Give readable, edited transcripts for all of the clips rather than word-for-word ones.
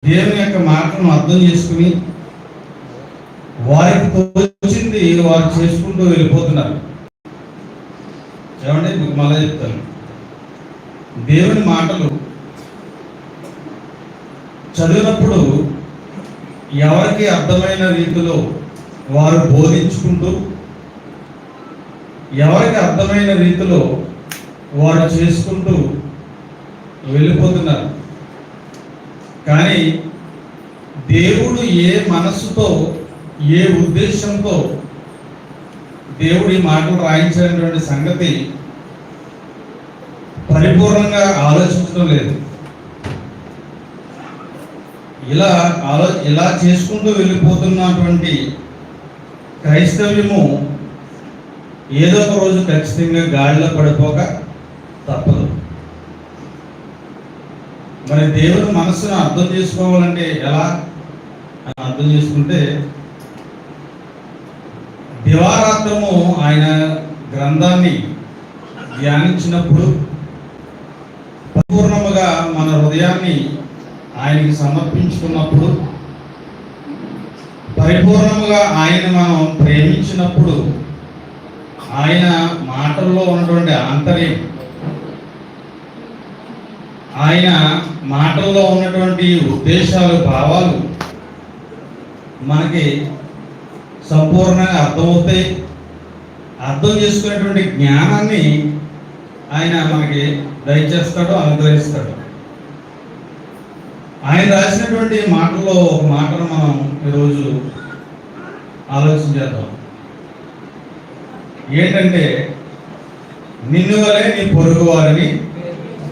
దేవుని యొక్క మాటలను అర్థం చేసుకుని వారికి తోచింది వారు చేసుకుంటూ వెళ్ళిపోతున్నారు. ఏమంటే మీకు మళ్ళీ చెప్తాను, దేవుని మాటలు చదివినప్పుడు ఎవరికి అర్థమైన రీతిలో వారు బోధించుకుంటూ, ఎవరికి అర్థమైన రీతిలో వారు చేసుకుంటూ వెళ్ళిపోతున్నారు. కానీ దేవుడు ఏ మనస్సుతో, ఏ ఉద్దేశంతో దేవుడు ఈ మాటలు రాయించినటువంటి సంగతి పరిపూర్ణంగా ఆలోచించడం లేదు. ఇలా చేసుకుంటూ వెళ్ళిపోతున్నటువంటి క్రైస్తవ్యము ఏదో ఒక రోజు ఖచ్చితంగా గాడిలో పడిపోక తప్పదు. మరి దేవుని మనస్సును అర్థం చేసుకోవాలంటే ఎలా అని అర్థం చేసుకుంటే, దివారాత్రము ఆయన గ్రంథాన్ని ధ్యానించినప్పుడు పరిపూర్ణముగా మన హృదయాన్ని ఆయనకి సమర్పించుకున్నప్పుడు, పరిపూర్ణముగా ఆయన మనం ప్రేమించినప్పుడు, ఆయన మాటల్లో ఉన్నటువంటి ఆంతర్యం, ఆయన మాటల్లో ఉన్నటువంటి ఉద్దేశాలు, భావాలు మనకి సంపూర్ణంగా అర్థమవుతాయి. అర్థం చేసుకునేటువంటి జ్ఞానాన్ని ఆయన మనకి దయచేస్తాడు, అనుగ్రహిస్తాడు. ఆయన రాసినటువంటి మాటల్లో ఒక మాటను మనం ఈరోజు ఆలోచించేద్దాం. ఏంటంటే, నిన్ను వలె నీ పొరుగు వారిని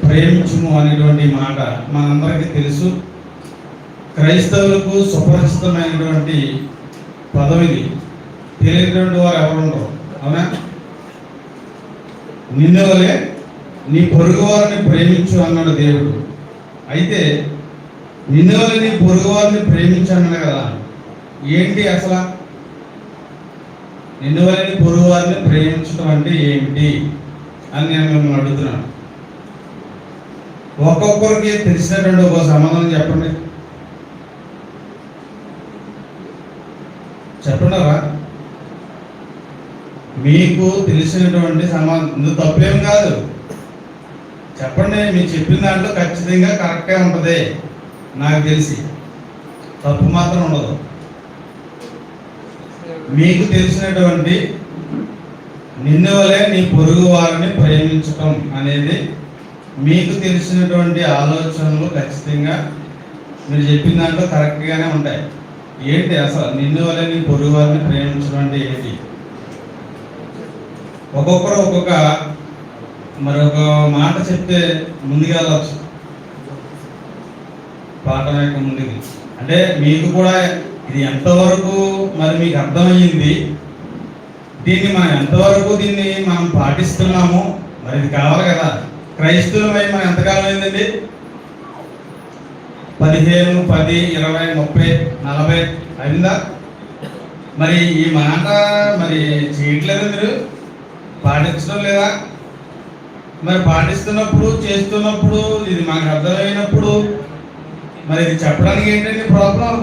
ప్రేమించుము అనేటువంటి మాట మనందరికీ తెలుసు. క్రైస్తవులకు సుపరిచితమైనటువంటి పదవిది. తెలియనటువంటి వారు ఎవరు ఉండరు, అవునా? నిన్ను వలె నీ పొరుగు వారిని ప్రేమించు అన్నాడు దేవుడు. అయితే నిన్ను వలె నీ పొరుగు వారిని ప్రేమించు అన్నాడు కదా. ఏంటి అసలు నిన్ను వలె నీ పొరుగు వారిని ప్రేమించడం అంటే ఏమిటి అని నేను మిమ్మల్ని అడుగుతున్నాను. ఒక్కొక్కరికి తెలిసినటువంటి ఒక సమాధానం చెప్పండి. చెప్పండిరా, మీకు తెలిసినటువంటి సమాధానం. నువ్వు తప్పేం కాదు, చెప్పండి. మీరు చెప్పిన దాంట్లో ఖచ్చితంగా కరెక్టే ఉంటుంది. నాకు తెలిసి తప్పు మాత్రం ఉండదు. మీకు తెలిసినటువంటి నిన్ను వలె నీ పొరుగు వారిని ప్రేమించటం అనేది మీకు తెలిసినటువంటి ఆలోచనలు ఖచ్చితంగా మీరు చెప్పిన దాంట్లో కరెక్ట్గానే ఉంటాయి. ఏంటి అసలు నిన్ను వలె నీ పొరుగు వారిని ప్రేమించడం అంటే ఏంటి? ఒక్కొక్కరు ఒక్కొక్క మరొక మాట చెప్తే ముందుకు వెళ్ళవచ్చు, పాఠం యొక్క ముందుకి. అంటే మీకు కూడా ఇది ఎంతవరకు మరి మీకు అర్థమయ్యింది, దీన్ని మనం ఎంతవరకు మనం పాటిస్తున్నాము, మరి ఇది కావాలి కదా. క్రైస్తవులమై మనం ఎంతకాలం అయిందండి? 15, 10, 20, 30, 40 అయిందా? మరి ఈ మాట మరి చేయట్లేదు, మీరు పాటించడం లేదా? మరి పాటిస్తున్నప్పుడు, చేస్తున్నప్పుడు, ఇది మనకు అర్థమైనప్పుడు మరి ఇది చెప్పడానికి ఏంటండి ప్రాబ్లం?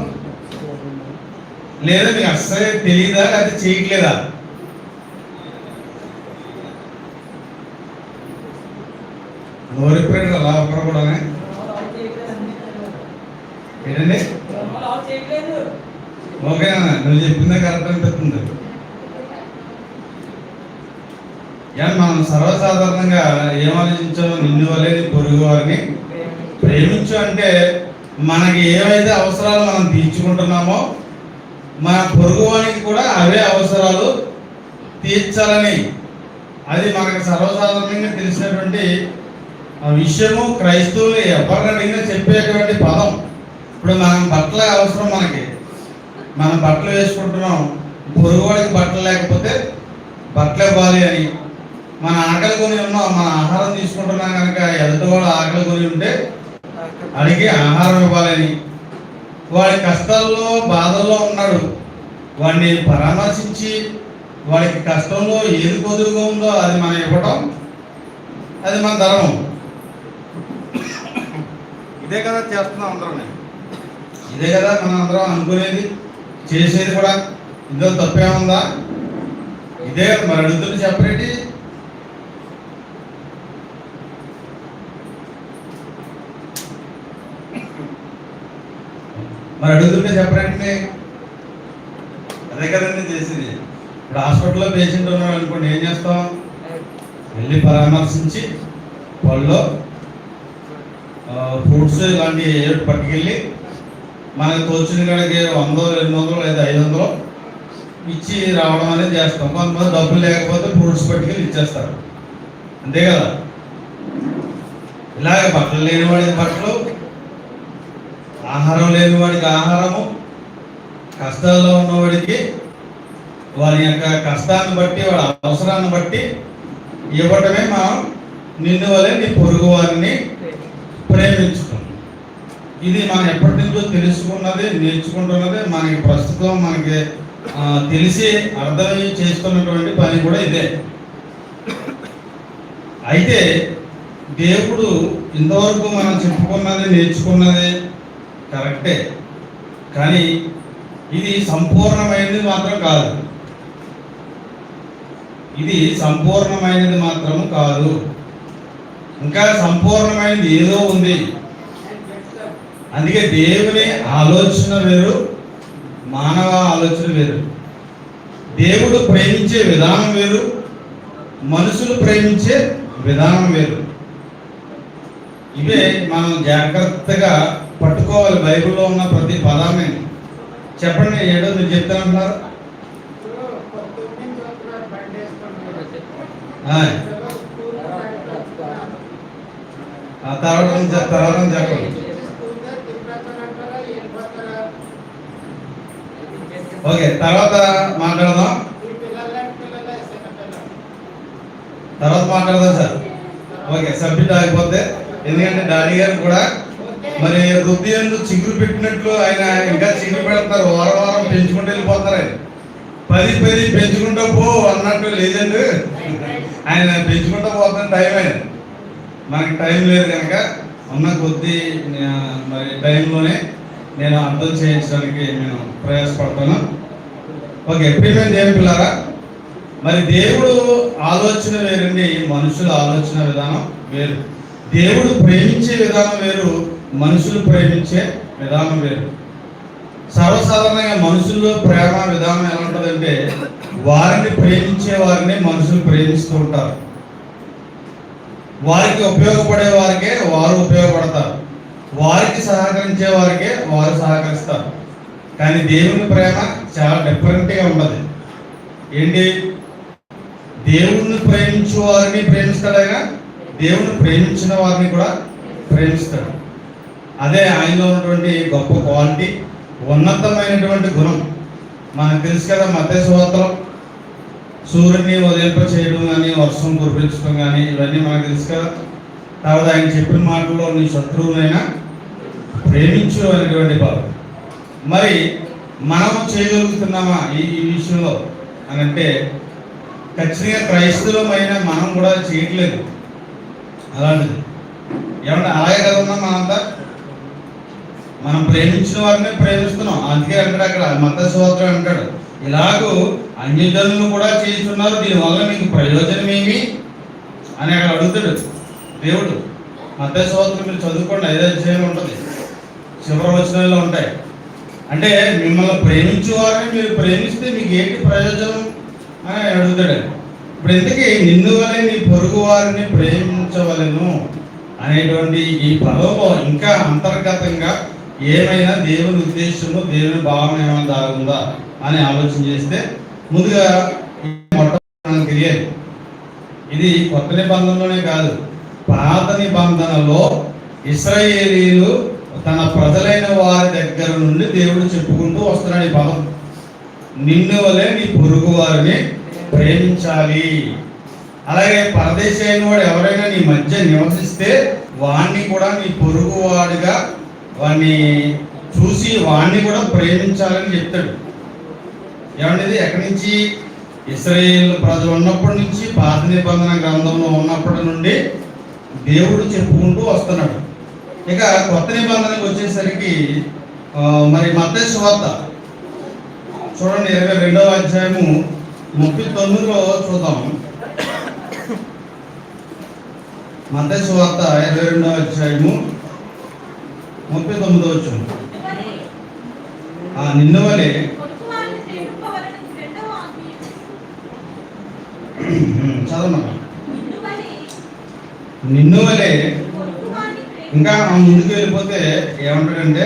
లేదా మీకు అస్సలే తెలియదా, అది చేయట్లేదా? నోరిపోయాడు అలా ఒకరు కూడా ఏంటండి? ఓకేనా? నువ్వు చెప్పిందే కరెక్ట్ అనిపిస్తుంది. మనం సర్వసాధారణంగా ఏమాలోచించామో, నిన్ను వలె నీ పొరుగు వారిని ప్రేమించు అంటే మనకి ఏవైతే అవసరాలు మనం తీర్చుకుంటున్నామో మన పొరుగు వారికి కూడా అవే అవసరాలు తీర్చాలని, అది మనకు సర్వసాధారణంగా తెలిసినటువంటి విషయము. క్రైస్తవులు ఎవరిని అడిగినా చెప్పేటువంటి పదం. ఇప్పుడు మనం బట్టల అవసరం, మనం బట్టలు వేసుకుంటున్నాం, పొరుగువాడికి బట్టలు లేకపోతే బట్టలు ఇవ్వాలి అని. మన ఆకలి కొని ఉన్నాం, మన ఆహారం తీసుకుంటున్నాం కనుక ఎదుటివాడు ఆకలి కొని ఉంటే అడిగి ఆహారం ఇవ్వాలని. వాడి కష్టాల్లో, బాధల్లో ఉన్నాడు, వాడిని పరామర్శించి వాడికి కష్టంలో ఏది కొదురుగా ఉందో అది మనం ఇవ్వటం, అది మన ధర్మం. ఇదే కదా చేస్తున్నాం అందరం. ఇదే కదా మనం అందరం అనుకునేది, చేసేది కూడా. ఇందులో తప్పేముందా? ఇదే మరి అడుగుతుంది చెప్పరేటి. మరి అడుగుతుంటే చెప్పరండి, అదే కదండి చేసేది. ఇప్పుడు హాస్పిటల్లో పేషెంట్ ఉన్నాడు అనుకోండి, ఏం చేస్తాం? వెళ్ళి పరామర్శించి పళ్ళు, ఫ్రూట్స్ ఇలాంటివి పట్టుకెళ్ళి మనకు తోచిన కాడికి 100, 200 లేదా 500 ఇచ్చి రావడం అనేది చేస్తాం. కొంతమంది డబ్బులు లేకపోతే ఫ్రూట్స్ పట్టుకెళ్ళి ఇచ్చేస్తారు, అంతే కదా. ఇలాగే బట్టలు లేని వాడికి బట్టలు, ఆహారం లేని వాడికి ఆహారము, కష్టాల్లో ఉన్నవాడికి వారి యొక్క కష్టాన్ని బట్టి, వాడి అవసరాన్ని బట్టి ఇవ్వటమే మనం నిన్ను వలె నీ పొరుగు వారిని ప్రేమించుకున్నాం. ఇది మనం ఎప్పటి నుంచో తెలుసుకున్నది, నేర్చుకుంటున్నది. మనకి ప్రస్తుతం మనకి తెలిసి అర్థం చేసుకున్నటువంటి పని కూడా ఇదే. అయితే దేవుడు ఇంతవరకు మనం చెప్పుకున్నది, నేర్చుకున్నది కరెక్టే, కానీ ఇది సంపూర్ణమైనది మాత్రం కాదు. ఇది సంపూర్ణమైనది మాత్రము కాదు. ఇంకా సంపూర్ణమైనది ఏదో ఉంది. అందుకే దేవుని ఆలోచన వేరు, మానవ ఆలోచన వేరు. దేవుడు ప్రేమించే విధానం వేరు, మనుషులు ప్రేమించే విధానం వేరు. ఇవే మనం జాగ్రత్తగా పట్టుకోవాలి. బైబిల్లో ఉన్న ప్రతి పదాన్ని. చెప్పండి, ఏడో మీరు చెప్తానంటున్నారు. తర్వాత చెప్పండి. ఓకే, తర్వాత మాట్లాడదాం. సార్. ఓకే, సబ్జెక్ట్ ఆగిపోతే, ఎందుకంటే డాడీ గారు కూడా మరి వృద్ధి ఎందుకు చిగురు పెట్టినట్లు ఆయన ఇంకా చిగురు పెడతారు. వారం వారం పెంచుకుంటూ వెళ్ళిపోతారు. ఆయన 10 పెంచుకుంటూ పో అన్నట్టు లేదండి, ఆయన పెంచుకుంటూ పోతున్న టైం. ఆయన మనకి టైం లేదు కనుక ఉన్న కొద్ది మరి టైంలోనే నేను అర్థం చేయించడానికి నేను ప్రయాసపడతాను. ఓకే, ప్రియమైన దేవుని పిల్లారా, మరి దేవుడు ఆలోచన వేరండి, మనుషుల ఆలోచన విధానం వేరు. దేవుడు ప్రేమించే విధానం వేరు, మనుషులు ప్రేమించే విధానం వేరు. సర్వసాధారణంగా మనుషుల్లో ప్రేమ విధానం ఎలా ఉంటుందంటే, వారిని ప్రేమించే వారిని మనుషులు ప్రేమిస్తూ ఉంటారు. వారికి ఉపయోగపడే వారికే వారు ఉపయోగపడతారు, వారికి సహకరించే వారికే వారు సహకరిస్తారు. కానీ దేవుని ప్రేమ చాలా డిఫరెంట్గా ఉన్నది. ఏంటి? దేవుణ్ణి ప్రేమించే వారిని ప్రేమిస్తాడైనా, దేవుని ప్రేమించిన వారిని కూడా ప్రేమిస్తాడు. అదే ఆయనలో ఉన్నటువంటి గొప్ప క్వాలిటీ, ఉన్నతమైనటువంటి గుణం. మనకు తెలుసు కదా, మత్తయి సువార్తలో సూర్యుని ఉదయింప చేయడం కానీ, వర్షం కురిపించడం కానీ, ఇవన్నీ మనకు తెలుసు కదా. తర్వాత ఆయన చెప్పిన మాటల్లో నీ శత్రువునైనా ప్రేమించు అనేటువంటి భావం. మరి మనం చేయగలుగుతున్నామా ఈ విషయంలో అని అంటే, ఖచ్చితంగా క్రైస్తవులమైన మనం కూడా చేయట్లేదు అలాంటిది. ఏమంటే అలాగే కదా ఉన్నాం మనంతా. మనం ప్రేమించిన వారిని ప్రేమిస్తున్నాం. అందుకే అంటాడు అక్కడ మత్తయి సువార్తలో అంటాడు, ఇలాగూ అన్యజనులు కూడా చేస్తున్నారు, దీనివల్ల మీకు ప్రయోజనం ఏమి అని అక్కడ అడుగుతాడు దేవుడు. మత్తయి సువార్తలో మీరు చదువుకోండి, 5వ అధ్యాయం ఉంటుంది, చివరి వచనాల్లో ఉంటాయి. అంటే మిమ్మల్ని ప్రేమించే వారిని మీరు ప్రేమిస్తే మీకు ఏంటి ప్రయోజనం అని అడుగుతాడు. ఇప్పుడు ఎందుకే నిన్ను వలె నీ పొరుగు వారిని ప్రేమించవలెను అనేటువంటి ఈ పదంలో ఇంకా అంతర్గతంగా ఏమైనా దేవుని ఉద్దేశము, దేవుని భావన ఏమైనా దాగుందా అని ఆలోచన చేస్తే, ముందుగా మొట్టమొదటి తెలియాలి. ఇది కొత్త నిబంధనలోనే కాదు, పాత నిబంధనలో ఇశ్రాయేలీయులు తన ప్రజలైన వారి దగ్గర నుండి దేవుడు చెప్పుకుంటూ వస్తున్నాడు ఈ పదం. నిన్ను వలె నీ పొరుగు వారిని ప్రేమించాలి. అలాగే పరదేశి అయిన వాడు ఎవరైనా నీ మధ్య నివసిస్తే వాణ్ణి కూడా నీ పొరుగు వాడిగా వాడిని చూసి వాణ్ణి కూడా ప్రేమించాలని చెప్తాడు. ఏమనేది ఎక్కడి నుంచి? ఇశ్రాయేలు ప్రజలు ఉన్నప్పటి నుంచి, పాత నిబంధన గ్రంథంలో ఉన్నప్పటి నుండి దేవుడు చెప్పుకుంటూ వస్తున్నాడు. ఇక కొత్త నిబంధనకు వచ్చేసరికి మరి మత్తయి సువార్త చూడండి 22వ అధ్యాయము 39లో చూద్దాం. మత్తయి సువార్త 22వ అధ్యాయము 39 వచనం. నిన్ను వలె చదవమ్మా. నిన్ను వలె ఇంకా ముందుకు వెళ్ళిపోతే ఏమంటాడంటే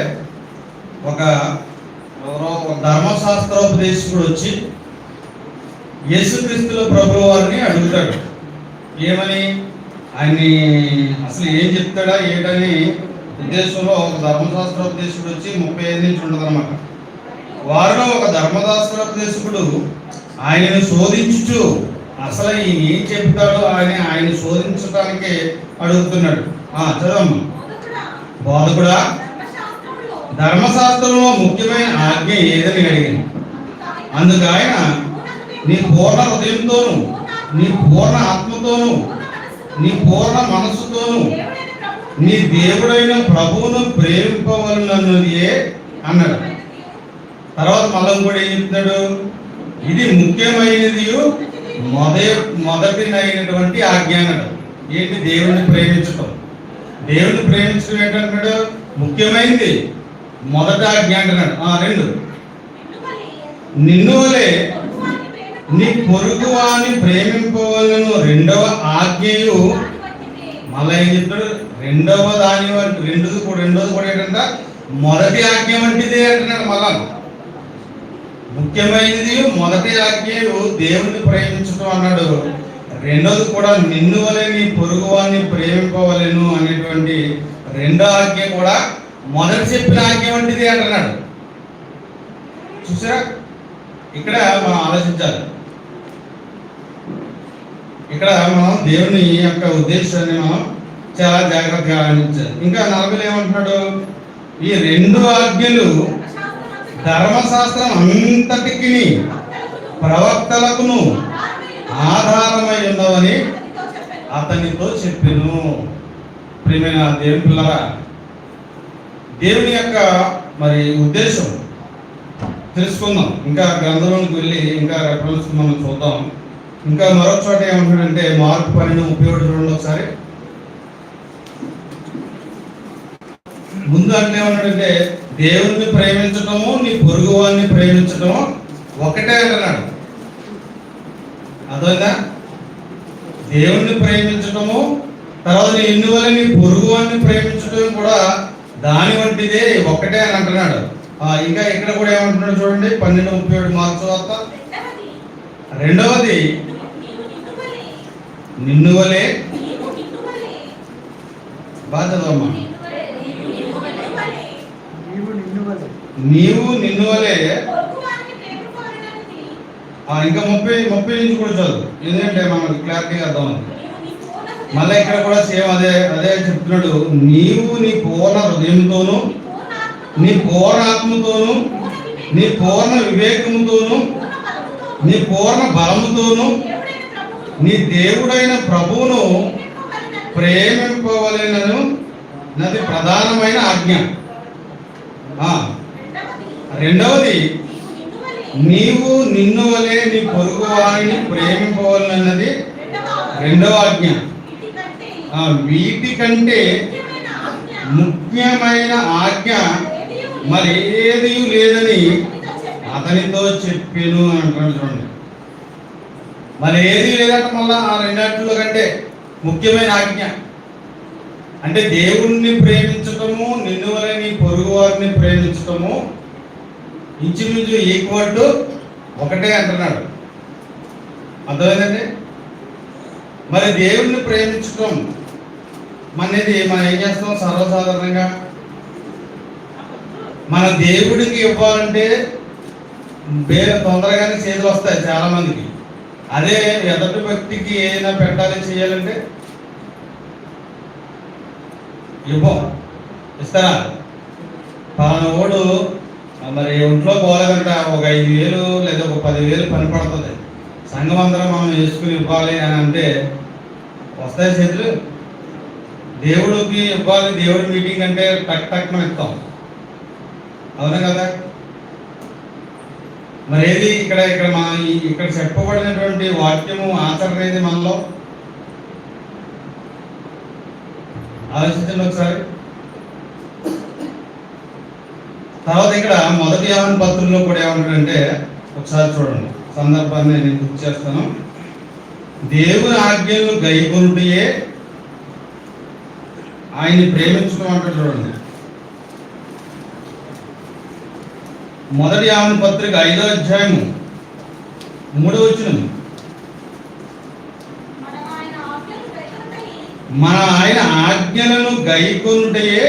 ఒక ధర్మశాస్త్రోపదేశకుడు వచ్చి యేసుక్రీస్తుల ప్రభువు వారిని అడుగుతాడు. ఏమని, ఆయన్ని అసలు ఏం చెప్తాడా ఏంటని ఉద్దేశంలో ఒక ధర్మశాస్త్రోపదేశకుడు వచ్చి 35 నుంచి ఉండదు అనమాట. వారిలో ఒక ధర్మశాస్త్రోపదేశకుడు ఆయనను శోధించుచు అసలు ఈయన ఏం చెప్తాడో ఆయన శోధించడానికి అడుగుతున్నాడు. చదవమ్మా. బోధకుడా, ధర్మశాస్త్రంలో ముఖ్యమైన ఆజ్ఞ ఏదని అడిగింది. అందుకు ఆయన, నీ పూర్ణ హృదయంతోను, నీ పూర్ణ ఆత్మతోను, నీ పూర్ణ మనస్సుతోను నీ దేవుడైన ప్రభువును ప్రేమింపవలనన్నదే అన్నాడు. తర్వాత మళ్ళీ కూడా ఏం చెప్తున్నాడు, ఇది ముఖ్యమైనది మొదటినైనటువంటి ఆజ్ఞ అన్నాడు. ఏంటి? దేవుడిని ప్రేమించటం. దేవుడిని ప్రేమించడం ఏంటంటాడు? ముఖ్యమైనది మొదటి ఆజ్ఞ అంటున్నాడు. 2, నిన్ను వలె నీ పొరుగువాని ప్రేమింపవలను రెండవ ఆజ్ఞయు. మళ్ళీ ఏం చెప్తాడు? రెండోది కూడా ఏంటంటే మొదటి ఆజ్ఞ వంటిదే అంటున్నాడు. మళ్ళా ముఖ్యమైనది మొదటి ఆజ్ఞయు దేవుని ప్రేమించడం అన్నాడు. రెండోది కూడా నిన్ను వలె నీ పొరుగువాన్ని ప్రేమింపవలెను అనేటువంటి రెండో ఆజ్ఞ కూడా మొదటి చెప్పిన ఆజ్ఞ వంటిది అంటున్నాడు. చూసారా? ఇక్కడ మనం ఆలోచించాలి. ఇక్కడ మనం దేవుని యొక్క ఉద్దేశాన్ని మనం చాలా జాగ్రత్తగా ఆలోచించాలి. ఇంకా 40 ఏమంటున్నాడు? ఈ 2 ఆజ్ఞలు ధర్మశాస్త్రం అంతటికి ప్రవక్తలకును ఆధారమై ఉన్నవని అతనితో చెప్పెను. ప్రియమైన దేవుని పిల్లరా, దేవుని యొక్క మరి ఉద్దేశం తెలుసుకుందాం. ఇంకా గ్రంథంలోకి వెళ్ళి ఇంకా రెఫరెన్స్ మనం చూద్దాం. ఇంకా మరొక చోట ఏమంటాడంటే మార్కు 12:31 చూడండి ఒకసారి. ముందు అంటే ఏమన్నాడంటే దేవుణ్ణి ప్రేమించటము నీ పొరుగువాన్ని ప్రేమించటము ఒకటే అంటున్నాడు. అర్థమైందా? దేవుణ్ణి ప్రేమించటము, తర్వాత నిన్ను వలె నీ పొరుగువాన్ని ప్రేమించటం కూడా దాని వంటిదే, ఒకటే అని అంటున్నాడు. ఇంకా ఇక్కడ కూడా ఏమంటున్నాడు చూడండి 12:37 మార్కు వార్త. రెండవది నిన్ను వలె, బాగా చదవమ్మా. నీవు నిన్ను వలె. ఇంకా 30 నుంచి కూడా చదువు, ఎందుకంటే మనకు క్లారిటీగా అర్థమవుతుంది. మళ్ళీ ఇక్కడ కూడా సేమ్ అదే చెప్తున్నాడు. నీవు నీ పూర్ణ హృదయంతోను, నీ పూర్ణ ఆత్మతోను, నీ పూర్ణ వివేకముతోను, నీ పూర్ణ బలముతోను నీ దేవుడైన ప్రభువును ప్రేమింపవలెనను నది ప్రధానమైన ఆజ్ఞ. రెండవది నీవు నిన్ను వలె నీ పొరుగు వారిని ప్రేమింపవలనన్నది రెండవ ఆజ్ఞ. వీటికంటే ముఖ్యమైన ఆజ్ఞ మరి ఏది లేదని అతనితో చెప్పాను అంటాడు. చూడండి, మరి ఏది లేదంటే మళ్ళా ఆ రెండాటిలో కంటే ముఖ్యమైన ఆజ్ఞ అంటే దేవుణ్ణి ప్రేమించటము, నిన్ను వలె నీ పొరుగు వారిని ప్రేమించటము ఇంచుమించు ఈక్వల్ టు ఒకటే అంటున్నాడు. అర్థమైందండి? మరి దేవుణ్ణి ప్రేమించటం అనేది మనం ఏం చేస్తాం? సర్వసాధారణంగా మన దేవుడికి ఇవ్వాలంటే తొందరగానే చేతులు వస్తాయి చాలా మందికి. అదే ఎదటి వ్యక్తికి ఏదైనా పెట్టాలి చేయాలంటే ఇవ్వం. ఇస్తారా? పలానా ఓడు మరి ఒంట్లో పోలేదంట, ఒక 5,000 లేదా ఒక 10,000 పని పడుతుంది, సంఘం అందరం మనం వేసుకుని ఇవ్వాలి అని అంటే వస్తాయి చేతులు? దేవుడికి ఇవ్వాలి, దేవుడి మీటింగ్ అంటే టక్ టక్ మనం ఇస్తాం. అవునా కదా? మరి ఏది ఇక్కడ ఇక్కడ ఇక్కడ చెప్పబడినటువంటి వాక్యము ఆచరణ ఏది మనలో? ఆలోచించండి ఒకసారి. తర్వాత ఇక్కడ 1 యోహాను పత్రికలో కూడా ఏమంటాడంటే, ఒకసారి చూడండి, సందర్భాన్ని నేను గుర్తు చేస్తాను. దేవుని ఆజ్ఞలను గైకొనుటయే ఆయన్ని ప్రేమించడం అంటాడు. చూడండి, 1 యోహాను పత్రిక 5వ అధ్యాయము 3వ వచనం. మన ఆయన ఆజ్ఞలను గైకొనుటయే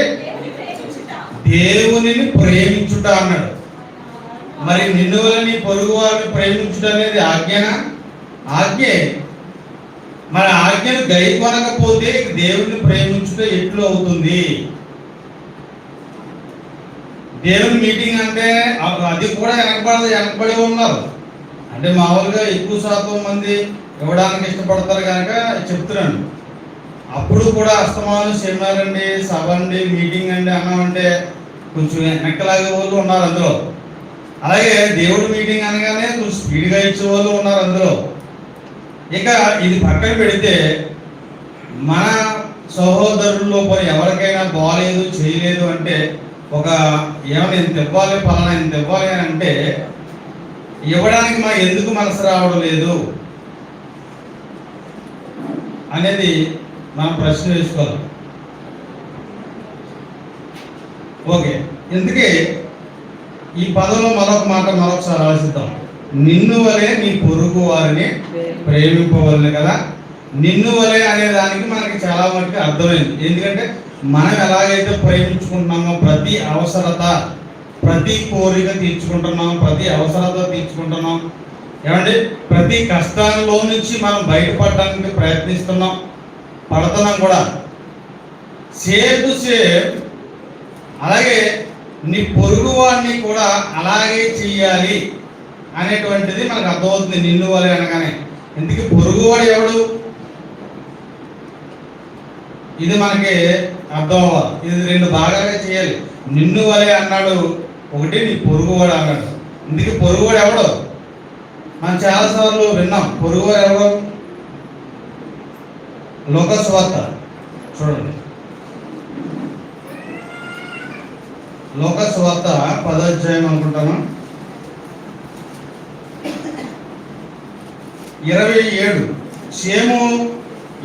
దేవునిని ప్రేమించుట అన్నాడు. మరి నిన్ను వల్ల నీ పొరుగు వారిని ప్రేమించుట అనేది ఆజ్ఞనా? ఆజ్ఞే. మన ఆజ్ఞను గైకొనకపోతే దేవుని ప్రేమించుట ఎట్లు అవుతుంది? దేవుని మీటింగ్ అంటే అది కూడా వెనకబడి ఉన్నారు. అంటే మామూలుగా ఎక్కువ శాతం మంది ఇవ్వడానికి ఇష్టపడతారు కనుక చెప్తున్నాను. అప్పుడు కూడా అస్తమానం సెమినార్ అండి, సభ అండి, మీటింగ్ అండి అన్నామంటే కొంచెం వెనకలాగే వాళ్ళు ఉన్నారు అందులో. అలాగే దేవుడి మీటింగ్ అనగానే కొంచెం స్పీడ్గా ఇచ్చే వాళ్ళు ఉన్నారు అందులో. ఇక ఇది పక్కన పెడితే మన సహోదరుల్లో పోయి ఎవరికైనా బాగాలేదు, చేయలేదు అంటే ఒక ఏమైనా ఇంత ఇవ్వాలి, పలానా ఇంత ఇవ్వాలి అని అంటే ఇవ్వడానికి ఎందుకు మనసు రావడం లేదు అనేది మనం ప్రశ్న వేసుకోవాలి. ఓకే, ఇందుకే ఈ పదంలో మరొకసారి ఆలోచిద్దాం. నిన్ను వలె నీ పొరుగు వారిని ప్రేమింపవలను కదా. నిన్ను వలె అనే దానికి మనకి చాలా మటుకు అర్థమైంది. ఎందుకంటే మనం ఎలాగైతే ప్రేమించుకుంటున్నామో ప్రతి అవసరత, ప్రతి కోరిక తీర్చుకుంటున్నాం, ప్రతి అవసరత తీర్చుకుంటున్నాం, ఏమంటే ప్రతి కష్టాల్లో నుంచి మనం బయటపడడానికి పడుతున్నాం కూడా. సేమ్ టు సేమ్ అలాగే నీ పొరుగు వాడిని కూడా అలాగే చెయ్యాలి అనేటువంటిది మనకు అర్థమవుతుంది నిన్ను వలె అనగానే. ఎందుకు పొరుగువాడు ఎవడు? ఇది మనకి అర్థం అవ్వాలి. ఇది 2 భాగాలుగా చేయాలి. నిన్ను వలె అన్నాడు, ఒకటి నీ పొరుగువాడు అన్నాడు. ఇందుకు పొరుగువాడు ఎవడు? మనం చాలాసార్లు విన్నాం. పొరుగువాడు ఎవడు? లోకస్వార్త చూడండి, లోకస్వార్త 10వ అధ్యాయం అనుకుంటాను, 27. సేము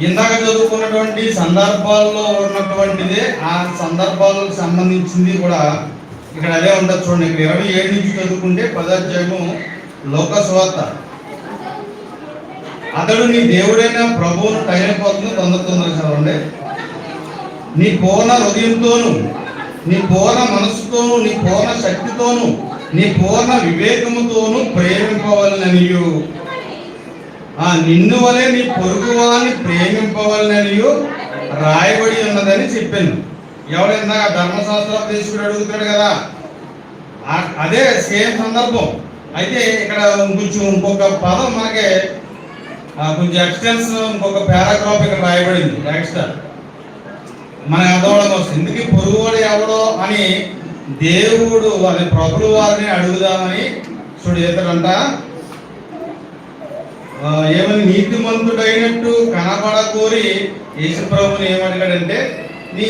ఇందాక చదువుకున్నటువంటి సందర్భాల్లో ఉన్నటువంటిదే, ఆ సందర్భాలకు సంబంధించింది కూడా ఇక్కడ అదే ఉంటుంది. చూడండి, ఇక్కడ 27 నుంచి చదువుకుంటే 10వ అధ్యాయము లోకస్వార్త. అతడు నీ దేవుడైన ప్రభువును తగిలిపోతుంది. తొందర చదవండి. నీ పూర్ణ హృదయంతోను, నీ పూర్ణ మనసుతోను, నీ పూర్ణ శక్తితోను, నీ పూర్ణ వివేకముతోను ప్రేమింపవలననియు, నిన్ను వలె నీ పొరుగు వారిని ప్రేమింపవలననియు రాయబడి ఉన్నదని చెప్పాను. ఎవరైనా ధర్మశాస్త్రోపదేశకుడు అడుగుతాడు కదా, అదే సేమ్ సందర్భం. అయితే ఇక్కడ ఇంకొక పదం మనకి కొంచెం ఎక్స్టెన్షన్, ఇంకొక పారాగ్రాఫ్ ఇక్కడ రాయబడింది ఎక్స్ట్రా మనకు అర్థవడం కోసం. ఎందుకు పొరుగువాడు ఎవడో అని దేవుడు అది ప్రభులు వారిని అడుగుదామని చూడు చేస్తాడంట. ఏమని నీతిమంతుడైనట్టు కనపడకోరి యేసుప్రభుని ఏమడిగాడంటే,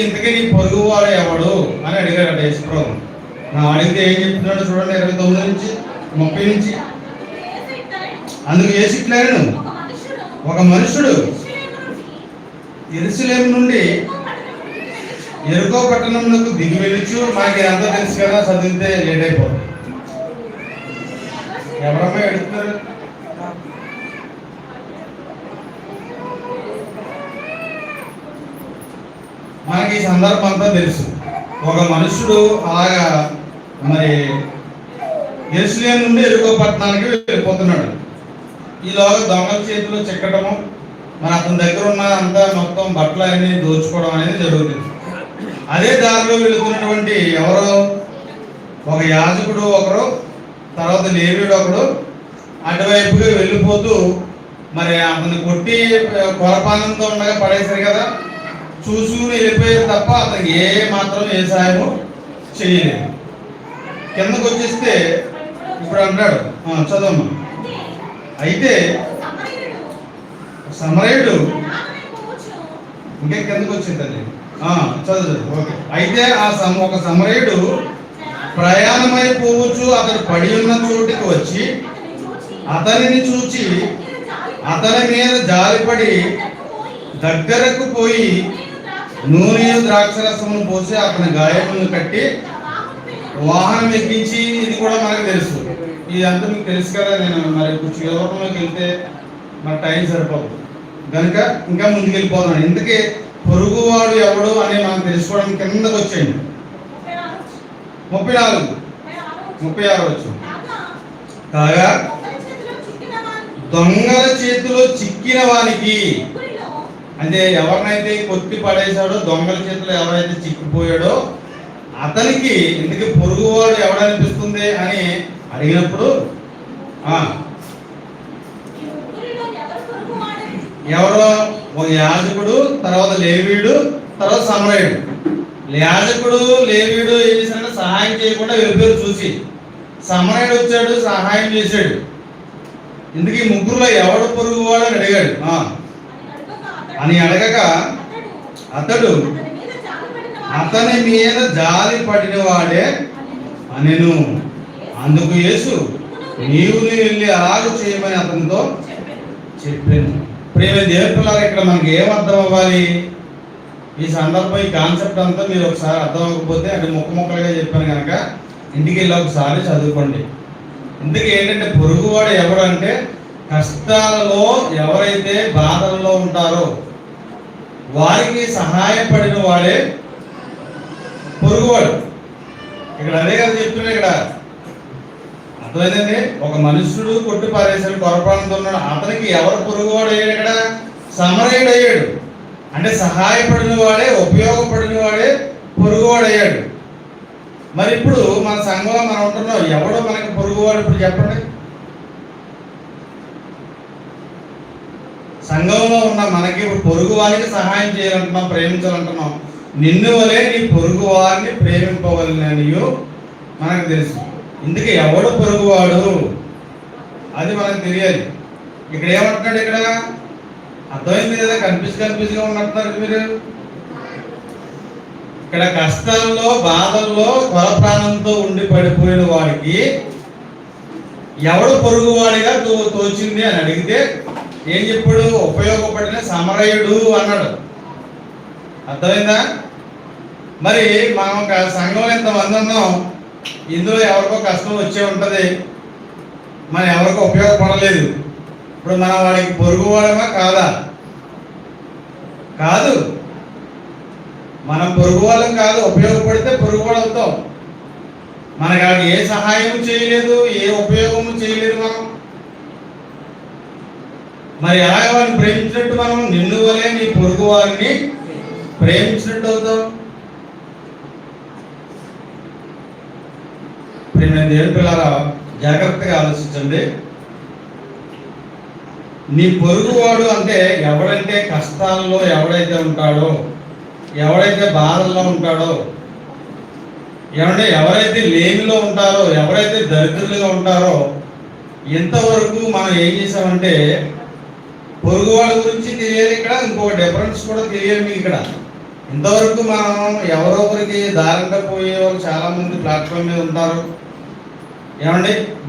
ఇంతకీ నీ పొరుగువాడు ఎవడు అని అడిగాడు యేసుప్రభు. అడిగితే ఏం చెప్తున్నాడు చూడండి, 29 నుంచి 30 నుంచి. అందుకు యేసు ఇట్లా, ఒక మనుషుడు యెరూషలేము నుండి యెరికో పట్టణమునకు దిగి వెళ్ళుచు. మాకు అంతా తెలుసు కదా, చదివితే లేట్ అయిపోతుంది. ఎవరమ్మా ఎడుతున్నారు? మనకి ఈ సందర్భం అంతా తెలుసు. ఒక మనుషుడు అలాగా మరి యెరూషలేము నుండి యెరికో పట్టణానికి వెళ్ళిపోతున్నాడు. ఈలోగా దొంగల చేతిలో చిక్కటము, మరి అతని దగ్గర ఉన్న అంతా మొత్తం బట్టలు అన్ని దోచుకోవడం అనేది జరుగుతుంది. అదే దారిలో వెళుతున్నటువంటి ఎవరో ఒక యాజకుడు ఒకరు, తర్వాత లేవీయుడు ఒకడు అటువైపుగా వెళ్ళిపోతూ మరి అతన్ని కొట్టి కొరపానంతో ఉండగా పడేశారు కదా. చూసుకుని వెళ్ళిపోయారు తప్ప అతనికి ఏ మాత్రం ఏ సాయము చేయలేదు. కిందకు వచ్చేస్తే ఇప్పుడు అంటాడు, చదవమ్మా. అయితే సమరయుడు ఇంకా కిందకు వచ్చిందండి, చదువు. ఓకే. అయితే ఒక సమరయుడు ప్రయాణమైపోవచ్చు అతడు పడి ఉన్న చోటికి వచ్చి అతనిని చూచి అతని మీద జారిపడి దగ్గరకు పోయి నూనె ద్రాక్షరసమును పోసి అతని గాయములను కట్టి వాహనం ఎక్కించి, ఇది కూడా మనకు తెలుసు, ఇదంతా మీకు తెలుసు కదా. నేను మరి కొంచెం వివరంలోకి వెళ్తే మరి టైం సరిపోదు కనుక ఇంకా ముందుకు వెళ్ళిపోతున్నాను. ఇందుకే పొరుగువాడు ఎవడు అని మనం తెలుసుకోవడానికి కిందకు వచ్చేయండి. 36 వచ్చు. కాగా దొంగల చేతిలో చిక్కిన వానికి, అంటే ఎవరినైతే కొట్టి పడేశాడో, దొంగల చేతిలో ఎవరైతే చిక్కిపోయాడో అతనికి ఇందుకు పొరుగువాడు ఎవడనిపిస్తుంది అని అడిగినప్పుడు ఎవరో ఒక యాజకుడు, తర్వాత లేవీయుడు, తర్వాత సమరయుడు. యాజకుడు లేవీయుడు ఏం చేశాడంటే సహాయం చేయకుండా వెళ్ళిపోయారు చూసి. సమరయుడు వచ్చాడు, సహాయం చేశాడు. ఇందుకు ఈ ముగ్గురులో ఎవడు పొరుగువాడు అని అడిగాడు. అని అడగక అతడు అతని మీద జాలి పడిన వాడే అనెను. అందుకు యేసు నీవు వెళ్ళి అలాగూ చేయమని అతనితో చెప్పాను. ప్రేమ దేవులారా, ఇక్కడ మనకి ఏం అర్థం అవ్వాలి? ఈ సందర్భం, ఈ కాన్సెప్ట్ అంతా మీరు ఒకసారి అర్థం అవ్వకపోతే, అంటే ముక్కలుగా చెప్పాను కనుక ఇంటికి వెళ్ళి ఒకసారి చదువుకోండి. ఇందుకు ఏంటంటే పొరుగువాడు ఎవరు అంటే, కష్టాలలో ఎవరైతే బాధల్లో ఉంటారో వారికి సహాయపడిన వాడే పొరుగువాడు. ఇక్కడ అదే కదా చెప్తున్నా. ఇక్కడ అర్థమైందండి. ఒక మనుషుడు కొట్టి పారేశాడు, పొరపాటుతో ఉన్నాడు, అతనికి ఎవరు పొరుగువాడు అయ్యాడు? ఇక్కడ సమరయుడు అయ్యాడు. అంటే సహాయపడిన వాడే, ఉపయోగపడిన వాడే పొరుగువాడు అయ్యాడు. మరి ఇప్పుడు మన సంఘంలో మనం ఉంటున్నాం, ఎవడో మనకి పొరుగువాడు? ఇప్పుడు చెప్పండి. సంఘంలో ఉన్న మనకి ఇప్పుడు పొరుగు వారికి సహాయం చేయాలంటున్నాం, ప్రేమించాలంటున్నాం. నిన్ను వలే నీ పొరుగు వారిని ప్రేమింపవలనని మనకు తెలుసు. ఇందుకే ఎవడు పొరుగువాడు అది మనకు తెలియాలి. ఇక్కడ ఏమంటున్నాడు? ఇక్కడ అర్థమైంది కదా, కన్ఫ్యూజ్గా ఉన్నట్టున్నారు మీరు. ఇక్కడ కష్టాల్లో, బాధల్లో, కొర ప్రాణంతో ఉండి పడిపోయిన వాడికి ఎవడు పొరుగువాడిగా తోచింది అని అడిగితే ఏం చెప్పాడు? ఉపయోగపడిన సమరయుడు అన్నాడు. అర్థమైందా? మరి మనం సంఘంలో ఎంతమంది ఉన్నాం, ఇందులో ఎవరికో కష్టం వచ్చే ఉంటుంది, మనం ఎవరికో ఉపయోగపడలేదు. ఇప్పుడు మనం వాడికి పొరుగువాడమా కాదా? కాదు. మనం పొరుగువాళ్ళం కాదు. ఉపయోగపడితే పొరుగువాడు అవుతాం. మనకి వాడికి ఏ సహాయం చేయలేదు, ఏ ఉపయోగము చేయలేదు మనం. మరి ఎలాగ వాడిని ప్రేమించినట్టు మనం? నిన్ను వలే నీ పొరుగు వారిని ప్రేమించినట్టు అవుతాం. దేవుని పిల్లరా, జాగ్రత్తగా ఆలోచించండి. నీ పొరుగువాడు అంటే ఎవడంటే కష్టాల్లో ఎవడైతే ఉంటాడో, ఎవడైతే బాధల్లో ఉంటాడో, ఎవరైతే లేమిలో ఉంటారో, ఎవరైతే దరిద్రులుగా ఉంటారో, ఇంతవరకు మనం ఏం చేసామంటే పొరుగువాడి గురించి తెలియాలి. ఇక్కడ ఇంకొక డిఫరెన్స్ కూడా తెలియాలి మీకు. ఇక్కడ ఇంతవరకు మనం ఎవరొకరికి దారంగా పోయే వాళ్ళు చాలా మంది ప్లాట్ఫామ్ మీద ఉంటారు.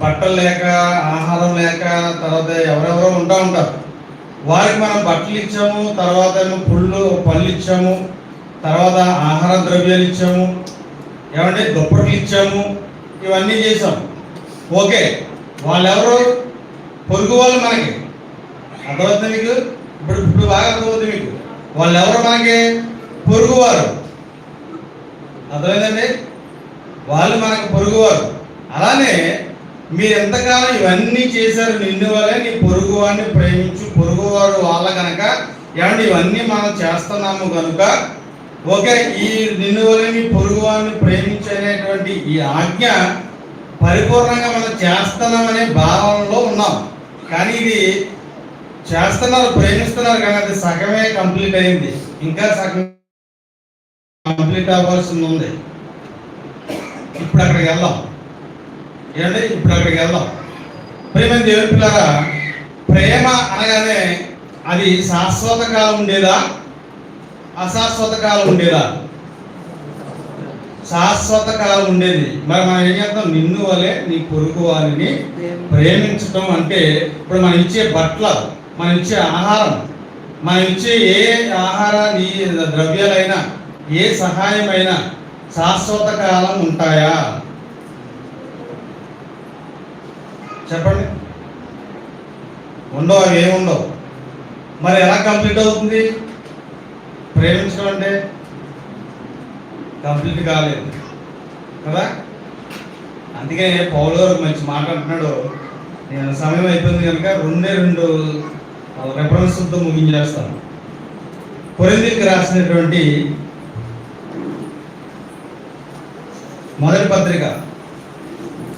బట్టలు లేక, ఆహారం లేక, తర్వాత ఎవరెవరో ఉంటారు. వారికి మనం బట్టలు ఇచ్చాము, తర్వాత ఏమో పళ్ళు ఇచ్చాము, తర్వాత ఆహార ద్రవ్యాలు ఇచ్చాము, దుప్పట్లు ఇచ్చాము, ఇవన్నీ చేసాము. ఓకే, వాళ్ళెవరు? పొరుగు వాళ్ళు మనకి. అర్థమవుతుంది మీకు? ఇప్పుడు బాగా అర్థమవుతుంది మీకు. వాళ్ళెవరు మనకి? పొరుగువారు. అర్థమైందండి? వాళ్ళు మనకు పొరుగువారు. అలానే మీరు ఎంతకాలం ఇవన్నీ చేశారు, నిన్ను వల్లే నీ పొరుగు వాడిని ప్రేమించు, పొరుగువాడు వాళ్ళ కనుక ఇవన్నీ మనం చేస్తున్నాము కనుక ఓకే, ఈ నిన్ను వల్లే నీ పొరుగు వాడిని ప్రేమించనేటువంటి ఈ ఆజ్ఞ పరిపూర్ణంగా మనం చేస్తున్నామనే భావనలో ఉన్నాం. కానీ ఇది చేస్తున్నారు, ప్రేమిస్తున్నారు, కానీ అది సగమే కంప్లీట్ అయింది. ఇంకా సగం కంప్లీట్ అవ్వాల్సింది ఉంది. ఇప్పుడు అక్కడికి వెళ్దాం. ఏమంటే ఇప్పుడు అక్కడికి వెళ్దాం. ప్రేమ దేవుని పిల్లరా, ప్రేమ అనగానే అది శాశ్వత కాలం ఉండేదా, అశాశ్వత కాలం ఉండేదా? శాశ్వత కాలం ఉండేది. మరి మనం ఏం చేద్దాం? నిన్ను వలె నీ పొరుగు వారిని ప్రేమించటం అంటే ఇప్పుడు మనం ఇచ్చే బట్టలు, మనం ఇచ్చే ఆహారం, మనం ఇచ్చే ఏ ఆహారాన్ని ద్రవ్యాలైనా ఏ సహాయమైనా శాశ్వత కాలం ఉంటాయా? చెప్పండి. ఉండవు, అవి ఏముండవు. మరి ఎలా కంప్లీట్ అవుతుంది ప్రేమించడం అంటే? కంప్లీట్ కాలేదు కదా. అందుకే పౌలు గారు మంచి మాట అంటున్నాడు. నేను సమయం అయిపోయింది కనుక రెండు రెఫరెన్స్లతో ముగించేస్తాను. కొరింథీయులకు రాసినటువంటి మొదటి పత్రిక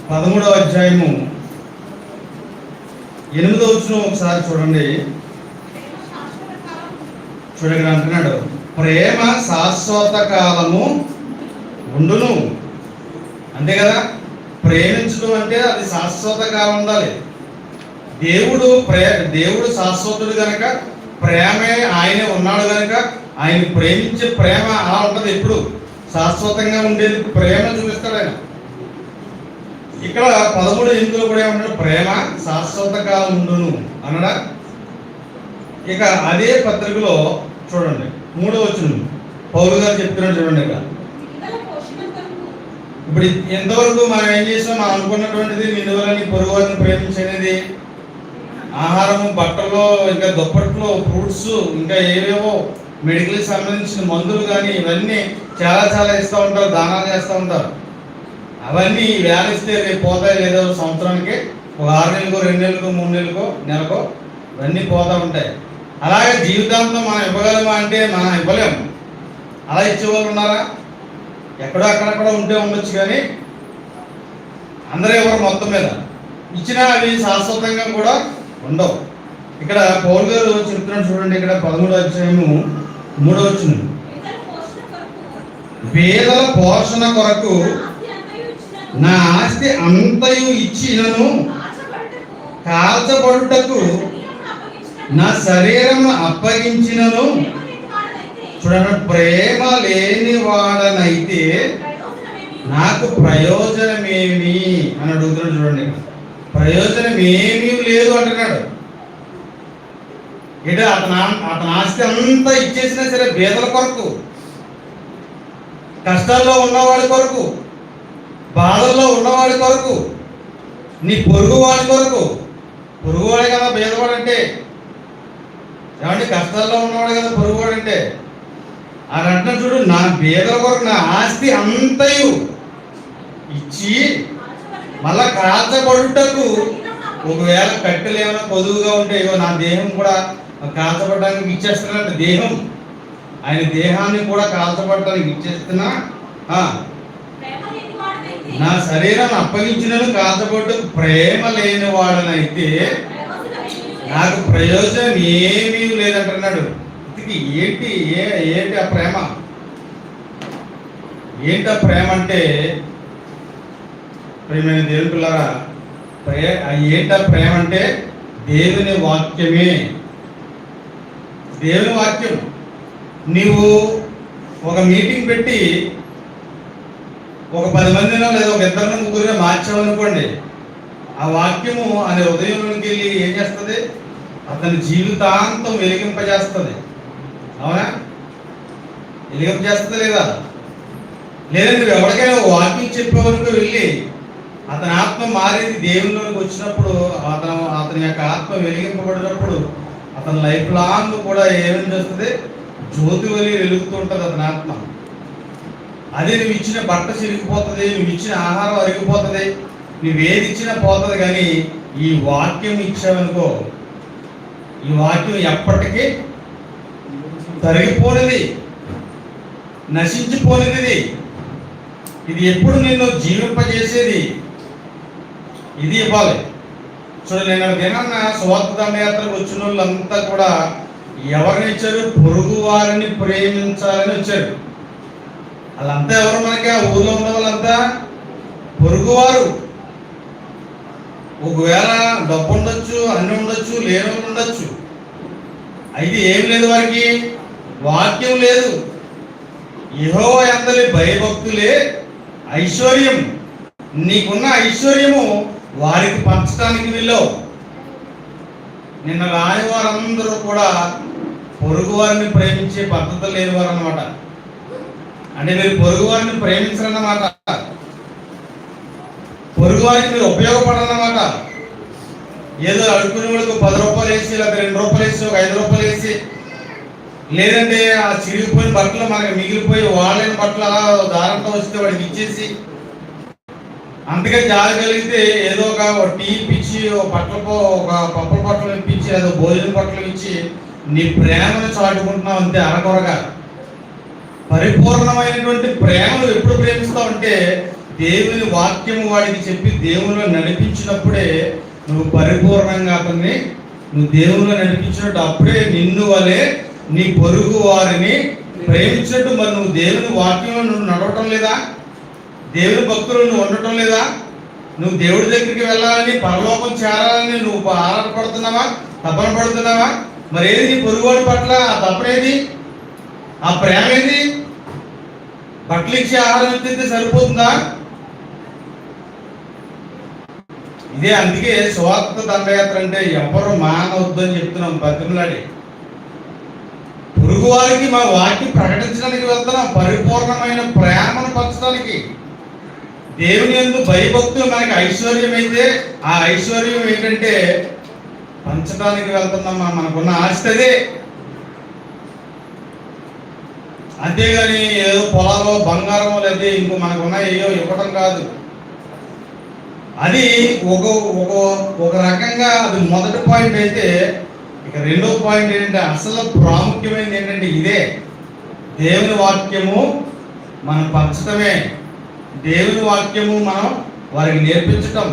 13వ అధ్యాయము 8వ వచనం ఒకసారి చూడండి. చూడగా అంటున్నాడు, ప్రేమ శాశ్వత కాలము ఉండును. అంతే కదా. ప్రేమించడం అంటే అది శాశ్వత కాలం ఉండాలి. దేవుడు శాశ్వతుడు కనుక, ప్రేమే ఆయనే ఉన్నాడు కనుక ఆయన ప్రేమించే ప్రేమ అలా ఉంటుంది. ఎప్పుడు శాశ్వతంగా ఉండేది ప్రేమ చూపిస్తాడు ఆయన. ఇక్కడ 13:8 కూడా ఏమన్నాడు? ప్రేమ శాశ్వత కాలం ఉండును అన్నాడా. ఇక అదే పత్రికలో చూడండి 3వ వచనం పౌలు గారు చెప్తున్నాడు. చూడండి ఇక్కడ ఇప్పుడు ఎంతవరకు మనం ఏం చేసాం? మనం అనుకున్నటువంటిది నిన్ను వలె నీ పొరుగు వారిని ప్రేమించేది ఆహారము, బట్టలు, ఇంకా దుప్పట్లు, ఫ్రూట్స్, ఇంకా ఏవేవో మెడికల్ సంబంధించిన మందులు కానీ ఇవన్నీ చాలా చాలా ఇస్తూ ఉంటారు, దానాలు చేస్తూ ఉంటారు. అవన్నీ వేలిస్తే రేపు పోతాయి, లేదా సంవత్సరానికి ఒక 6 నెలలకో 2 నెలలకో 3 నెలలకో నెలకో ఇవన్నీ పోతూ ఉంటాయి. అలాగే జీవితాంతం మనం ఇవ్వగలమా అంటే మనం ఇవ్వలేము. అలా ఇచ్చేవాళ్ళు ఉన్నారా? ఎక్కడో అక్కడక్కడ ఉంటే ఉండొచ్చు, కానీ అందరూ ఎవరు మొత్తం మీద ఇచ్చినా అవి శాశ్వతంగా కూడా ఉండవు. ఇక్కడ పౌలు గారు చెప్తున్నాడు చూడండి. ఇక్కడ 13వ అధ్యాయము 3వ వచనం, పేదల పోషణ కొరకు నా ఆస్తి అంతయు ఇచ్చినను కాల్చబడుటకు నా శరీరం అప్పగించినను. చూడండి, ప్రేమ లేని వాడనైతే నాకు ప్రయోజనమేమి అని అడుగుతున్నాడు. చూడండి, ప్రయోజనం ఏమీ లేదు అంటున్నాడు. ఇటు అతని ఆస్తి అంతా ఇచ్చేసినా సరే పేదల కొరకు, కష్టాల్లో ఉన్నవాడి కొరకు, బాధల్లో ఉన్నవాడి కొరకు, నీ పొరుగువాడి కొరకు. పొరుగువాడే కదా పేదవాడు అంటే. ఏమంటే కష్టాల్లో ఉన్నవాడు కదా పొరుగువాడు అంటే. అని అంటున్నా చూడు, నా పేదల కొరకు నా ఆస్తి అంతయు ఇచ్చి మళ్ళా కాల్చబడుటకు, ఒకవేళ కట్టెలు ఏమైనా పొదువుగా ఉంటే ఇగో నా దేహం కూడా కాల్చబడడానికి ఇచ్చేస్తున్నట్టు, దేహం ఆయన దేహాన్ని కూడా కాల్చబడటానికి ఇచ్చేస్తున్నా, నా శరీరం అప్పగించినను కాల్చబడ్డకు ప్రేమ లేని వాడనైతే నాకు ప్రయోజనం ఏమీ లేదంటున్నాడు. ఏంటి ఏంటి ఆ ప్రేమ? ఏంటి ఆ ప్రేమ అంటే, ప్రేమైన దేవుని పిల్లరా, ఏంటి ఆ ప్రేమ అంటే దేవుని వాక్యమే. దేవుని వాక్యం. నీవు ఒక మీటింగ్ పెట్టి ఒక 10 మందినో లేదా ఒక 2 ముగ్గురినో మార్చామనుకోండి, ఆ వాక్యము అనే హృదయంలోకి వెళ్ళి ఏం చేస్తుంది? అతని జీవితాంతం వెలిగింపజేస్తుంది. అవునా? వెలిగింపజేస్తుంది లేదా? లేదా నువ్వు ఎవరికైనా వాక్యం చెప్పేవరకు వెళ్ళి అతని ఆత్మ మారేది దేవునిలోకి వచ్చినప్పుడు, అతని యొక్క ఆత్మ వెలిగింపబడినప్పుడు అతని లైఫ్ లాంగ్ కూడా ఏమేమి చేస్తుంది? జ్యోతి వలి వెలుగుతూ ఉంటుంది అతని ఆత్మ. అదే నువ్వు ఇచ్చిన బట్ట చిరిగిపోతుంది, నువ్వు ఇచ్చిన ఆహారం అరిగిపోతుంది, నువ్వేది ఇచ్చినా పోతుంది. కానీ ఈ వాక్యం ఇచ్చావనుకో, ఈ వాక్యం ఎప్పటికీ తరిగిపోనిది, నశించిపోనిది. ఇది ఎప్పుడు నిన్ను జీవింపజేసేది. ఇది ఇవ్వాలి. చూడండి, నేను దినాన్న స్వార్థ దండయాత్రకు వచ్చిన వాళ్ళంతా కూడా ఎవరిని ఇచ్చారు? పొరుగు వారిని ప్రేమించాలని వచ్చారు. వాళ్ళంతా ఎవరు? మనకి ఆ ఊళ్ళో ఉన్న వాళ్ళంతా పొరుగువారు. ఒకవేళ డబ్బు ఉండొచ్చు, అన్ని ఉండొచ్చు, లేని ఉండొచ్చు, అయితే ఏం లేదు, వారికి వాక్యం లేదు. యెహోవా యందలి భయభక్తులే ఐశ్వర్యం. నీకున్న ఐశ్వర్యము వారికి పంచడానికి వీళ్ళు. నిన్న రాని వారందరూ కూడా పొరుగు వారిని ప్రేమించే పద్ధతి లేని వారు అన్నమాట. అంటే మీరు పొరుగు వారిని ప్రేమించరన్నమాట, పొరుగు వారికి మీరు ఉపయోగపడరన్నమాట. ఏదో అడుక్కునే వాళ్ళకు 10 రూపాయలు వేసి, లేదా 2 రూపాయలు వేసి, ఒక 5 రూపాయలు వేసి, లేదంటే ఆ చిరిగిపోయిన బట్టలు మనకి మిగిలిపోయి వాళ్ళని బట్టలు అలా దారంతో వస్తే వాడికి ఇచ్చేసి, అంతగా జాలి కలిగితే ఏదో ఒక టీ ఇప్పించి, ఒక పప్పుల బట్టలు ఇప్పించి, ఏదో భోజనం బట్టలు ఇచ్చి నీ ప్రేమను చాటుకుంటున్నావు అంతే, అరకొరగా. పరిపూర్ణమైనటువంటి ప్రేమను ఎప్పుడు ప్రేమిస్తావు అంటే దేవుని వాక్యము వాడికి చెప్పి దేవునిలో నడిపించినప్పుడే నువ్వు పరిపూర్ణంగా అతన్ని నువ్వు దేవునిలో నడిపించినట్టు. అప్పుడే నిన్ను వలె నీ పొరుగు వారిని ప్రేమించినట్టు. మరి నువ్వు దేవుని వాక్యంలో నువ్వు నడవటం లేదా? దేవుని భక్తులు నువ్వు ఉండటం లేదా? నువ్వు దేవుడి దగ్గరికి వెళ్ళాలని, పరలోకం చేరాలని నువ్వు ఆరాటపడుతున్నావా, తపన పడుతున్నావా? మరి ఏది నీ పొరుగువాడి పట్ల ఆ తపనేది, ఆ ప్రేమ ఏది? బట్టలు ఇచ్చి ఆహారం ఇస్తే సరిపోతుందా? ఇదే అందుకే స్వార్థ దండయాత్ర అంటే ఎవరు మానవద్దు అని చెప్తున్నాం బతిమలాడి. పొరుగు వారికి మా వాక్యం ప్రకటించడానికి వెళ్తున్నాం, పరిపూర్ణమైన ప్రేమను పంచడానికి. దేవుని యందు భయభక్తులు మనకి ఐశ్వర్యం అయితే, ఆ ఐశ్వర్యం ఏంటంటే పంచడానికి వెళ్తున్నాం. మనకున్న ఆస్తి అదే. అంతేగాని ఏదో పొలాలో బంగారం లేదా ఇంకో మనకున్న ఏయో ఇవ్వటం కాదు. అది ఒక రకంగా అది మొదటి పాయింట్ అయితే, ఇక రెండో పాయింట్ ఏంటంటే అసలు ప్రాముఖ్యమైనది ఏంటంటే ఇదే, దేవుని వాక్యము మనం పంచటమే, దేవుని వాక్యము మనం వారికి నేర్పించటం.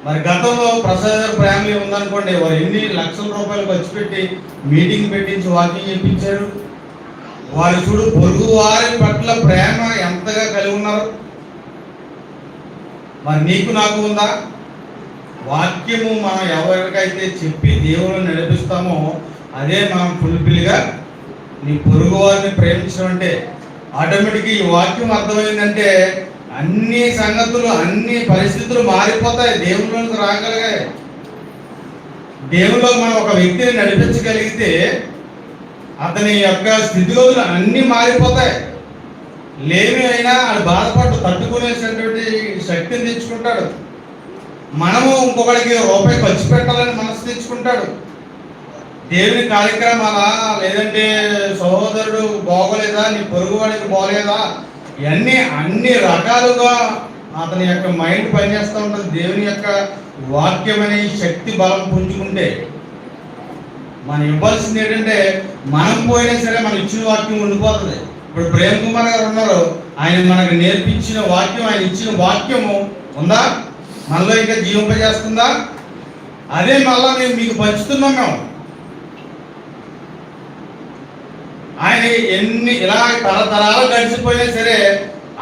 మరి గతంలో ప్రసాద్ ఫ్యామిలీ ఉందనుకోండి, వారు ఎన్ని లక్షల రూపాయలు ఖర్చు పెట్టి మీటింగ్ పెట్టించి వాక్యం చెప్పించారు. వారు చూడు పొరుగు వారి పట్ల ప్రేమ ఎంతగా కలిగి ఉన్నారు. మరి నీకు నాకు ఉందా? వాక్యము మనం ఎవరికైతే చెప్పి దేవుని నడిపిస్తామో అదే మనం ఫుల్ఫిల్గా నీ పొరుగు వారిని ప్రేమించడం అంటే. ఆటోమేటిక్గా ఈ వాక్యం అర్థమైందంటే అన్ని సంగతులు, అన్ని పరిస్థితులు మారిపోతాయి. దేవుళ్ళకి రాగలిగాయి. దేవుళ్ళలో మనం ఒక వ్యక్తిని నడిపించగలిగితే అతని యొక్క స్థితిగతులు అన్నీ మారిపోతాయి. లేమి అయినా అది బాధపడు తట్టుకునేటువంటి శక్తిని తెచ్చుకుంటాడు. మనము ఇంకొకరికి రూపాయి ఖర్చు పెట్టాలని మనసు తెచ్చుకుంటాడు. దేవుని కార్యక్రమాలా, లేదంటే సహోదరుడు బాగోలేదా, నీ పొరుగువాడికి బాగోలేదా, ఇవన్నీ అన్ని రకాలుగా అతని యొక్క మైండ్ పనిచేస్తూ ఉంటుంది. దేవుని యొక్క వాక్యం అనే శక్తి బలం పుంజుకుంటే మనం ఇవ్వాల్సింది ఏంటంటే, మనం పోయినా సరే మనం ఇచ్చిన వాక్యం ఉండిపోతుంది. ఇప్పుడు ప్రేమ్ కుమార్ గారు ఉన్నారు, ఆయన మనకు నేర్పించిన వాక్యం, ఆయన ఇచ్చిన వాక్యము ఉందా? మనలో ఇంకా జీవింపజేస్తుందా? అదే మళ్ళా మేము మీకు పంచుతున్నాం. మేము ఆయన ఎన్ని ఇలా తరతరాలు గడిచిపోయినా సరే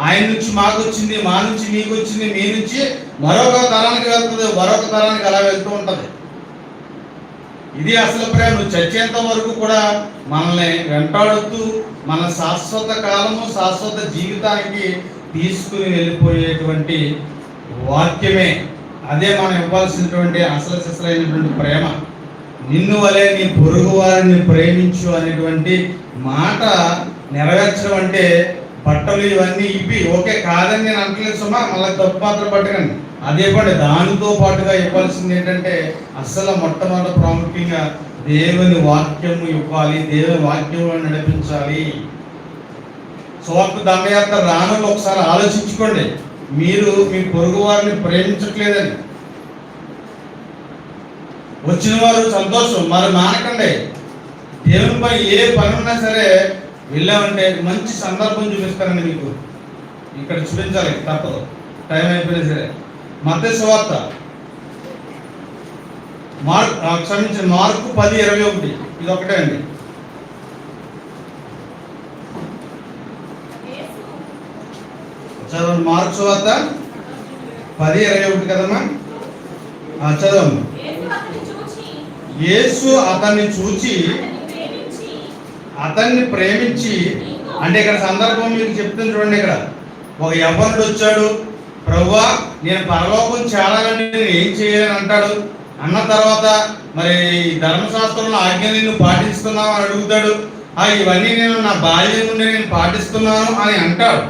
ఆయన నుంచి మాకు వచ్చింది, మా నుంచి మీకు వచ్చింది, మీ నుంచి మరొక తరానికి వెళ్తుంది, మరొక తరానికి అలా వెళ్తూ ఉంటుంది. ఇది అసలు ప్రేమ. నువ్వు చచ్చేంత వరకు కూడా మనల్ని వెంటాడుతూ మన శాశ్వత కాలము, శాశ్వత జీవితానికి తీసుకుని వెళ్ళిపోయేటువంటి వాక్యమే. అదే మనం ఇవ్వాల్సినటువంటి అసలు సిసలైనటువంటి ప్రేమ. నిన్ను వలె నీ పొరుగు వారిని ప్రేమించు అనేటువంటి మాట నెరవేర్చడం అంటే బట్టలు ఇవన్నీ ఇవి ఓకే కాదని నేను అంటలేదు సుమా, మళ్ళీ తప్పు మాత్రం పట్టకండి. అదే పడి దానితో పాటుగా ఇవ్వాల్సింది ఏంటంటే అసలు మొట్టమొదటి ప్రాముఖ్యంగా దేవుని వాక్యము ఇవ్వాలి, దేవుని వాక్యంలో నడిపించాలి. స్వార్థ దండయాత్ర రానులు ఒకసారి ఆలోచించుకోండి. మీరు మీ పొరుగు వారిని ప్రేమించట్లేదని. వచ్చిన వారు సంతోషం, మరి మానకండి. దేవునిపై ఏ పని ఉన్నా సరే వెళ్ళామంటే మంచి సందర్భం చూపిస్తానండి మీకు. ఇక్కడ చూపించాలి, తప్పదు, టైం అయిపోయినా సరే. మత్తయి సువార్త మార్కు 10:21 ఇది ఒకటే అండి. చదవండి, మార్కు సువార్త 10:21 కదమ్మా. చదవము. యేసు యేసు అతన్ని చూచి అతన్ని ప్రేమించి, అంటే ఇక్కడ సందర్భం మీకు చెప్తుంది చూడండి. ఇక్కడ ఒక యవ్వనుడు వచ్చాడు, ప్రభువా నేను పరలోకం చేరాలంటే నేను ఏం చేయాలని అంటాడు. అన్న తర్వాత మరి ధర్మశాస్త్రంలో ఆజ్ఞని నువ్వు పాటిస్తున్నావు అని అడుగుతాడు. ఇవన్నీ నేను నా బాల్యం నుండి నేను పాటిస్తున్నాను అని అంటాడు.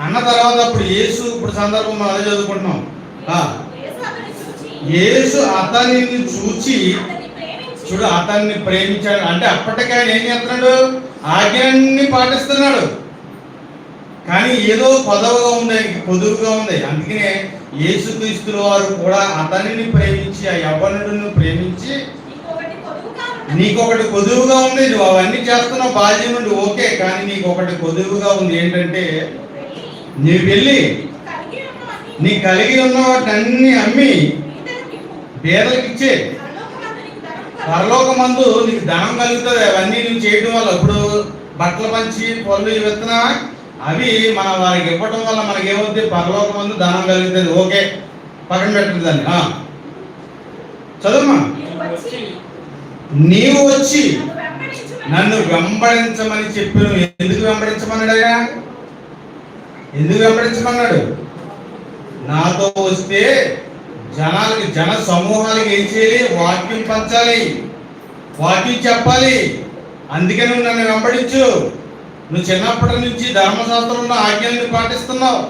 అన్న తర్వాత అప్పుడు యేసు, ఇప్పుడు సందర్భం మనం అదే చదువుకుంటున్నాం. యేసు అతనిని చూచి, చూడు అతన్ని ప్రేమించాడు అంటే అప్పటికే ఆయన ఏం చేస్తున్నాడు, ఆజ్ఞాన్ని పాటిస్తున్నాడు. కానీ ఏదో కొదవగా ఉంది, కొదువుగా ఉంది. అందుకనే యేసుక్రీస్తుల వారు కూడా అతనిని ప్రేమించి, ఆ యవ్వనుడిని ప్రేమించి, నీకొకటి కొదువుగా ఉంది, నువ్వు అవన్నీ చేస్తున్నావు బాల్యం నుండి ఓకే, కానీ నీకు ఒకటి కొదువుగా ఉంది. ఏంటంటే నీవు వెళ్ళి నీ కలిగి ఉన్న వాటిని అమ్మి పేదలకు ఇచ్చే, పరలోకమందు నీకు ధనం కలుగుతుంది. అవన్నీ నువ్వు చేయడం వల్ల, ఇప్పుడు బట్టలు పంచి పళ్ళు విత్తనావా, అవి మన వారికి ఇవ్వటం వల్ల మనకి ఏమవుతుంది, పరలోకమందు ధనం కలుగుతుంది. ఓకే, పక్కన పెట్టండి దాన్ని. చదువుమా. నీవు వచ్చి నన్ను వెంబడించమని చెప్పి, ఎందుకు వెంబడించమన్నాడు ఆయన? ఎందుకు వెంబడించమన్నాడు? నాతో వస్తే జనాలకి, జన సమూహాలకి ఏం చేయాలి? వాక్యం పంచాలి, వాక్యం చెప్పాలి. అందుకే నువ్వు నన్ను వెంబడించు. నువ్వు చిన్నప్పటి నుంచి ధర్మశాస్త్రంలో ఆజ్ఞల్ని పాటిస్తున్నావు